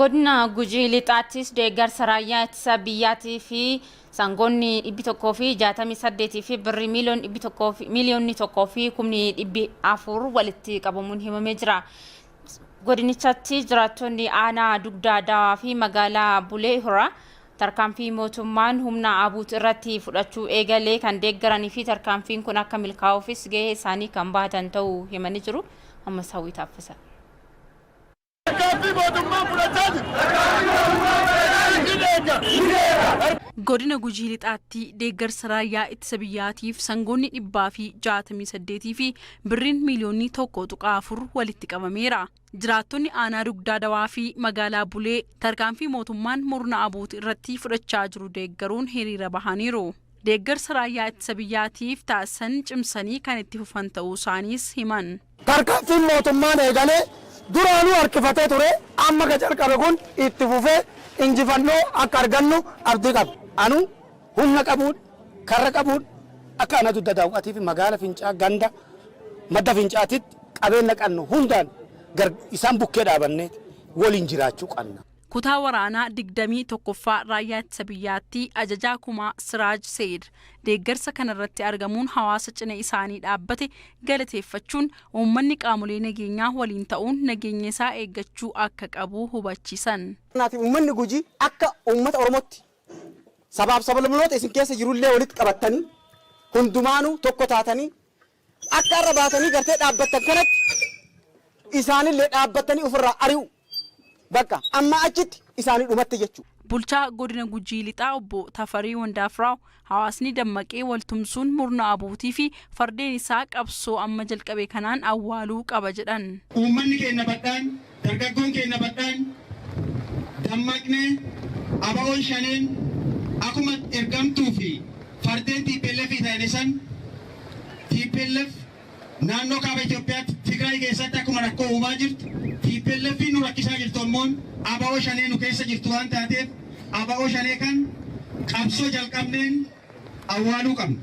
Godina Gujii Lixaattis deeggarsa raayyaa ittisa biyyaatii fi sangoonni 168 fi birrii miiliyoonni 1,400 walitti qabamuun himamee jira. Godinichatti jiraattonni aanaa dugdaa daawaa fi magaalaa Bulee Horaa tarkaanfii mootummaan humna abuut irratti fudhachuu eegalee kan deeggaranii fi tarkaanfiin kun akka milkaa'uufis gahee isaanii kan baatan ta'uu himanii jiru. Ammas hawwii taaffisa. Godina Gujii Lixaatti deeggarsa raayyaa ittisa biyyaatiif sangoonni 168 fi birriin miiliyoonni 1.4 walitti qabameera. Jiraattonni aanaa dugdaa dawaa fi magaalaa Bulee tarkaanfii mootummaan murna abuut irratti fudhachaa jiru deeggaruun hiriira bahaniiru. Deeggarsa raayyaa ittisa biyyaatiif taasisan cimsanii kan itti fufan ta'uu isaaniis himan. Tarkaanfiin mootummaan eegalee duraanuu harkifatee ture amma jalqabe kun itti fufee injifannoo akka argannu abdii qaba. Anu humna qabuun karra qabuun akka ana dugda daawwatii fi magaala Fincaa ganda madda Fincaatitti qabeenya qabnu hundaan isaan bukkee dhaabannee waliin jiraachuu qabna. Kutaa waraanaa 21ffaa raayyaa ittisa biyyaatti ajajaa kumaa Siraaj Seed deeggarsa kanarratti argamuun hawaasa cina isaanii dhaabbate galateeffachuun uummanni qaamolee nageenyaa waliin ta'uun nageenya isaa eeggachuu akka qabu hubachiisan. Uummanni Gujii akka uummata Oromootti sabaaf sablammoota isin keessa jirullee walitti qabatanii hundumaanuu tokko taatanii akka irra baatanii gartee dhaabbattan kanatti isaanillee dhaabbatanii ofirraa ari'u. Bakka amma achitti isaanii dhumatti jechuudha. Bulchaa godina Gujii Lixaa obbo Tafarii Wandaafraaw hawaasni dammaqee waltumsuun murna abuutii fi fardeen isaa qabsoo amma jalqabe kanaan awwaaluu qaba jedhan. Uummanni keenya badhaan dargaggoon keenya badhaan dammaqnee abaa'oon shaneen akkuma ergamtuu fi fardeen TPLF ta'anisan TPLF naannoo kaaba Itoophiyaatti Tigraay keessatti akkuma rakkoo uumaa jirtu TPLF nu rakkisaa jirtu ammoo abaa'oo shanee nu keessa jirtu waan taateef abaa'oo shanee kan qabsoo jalqabneen awwaaluu qabna.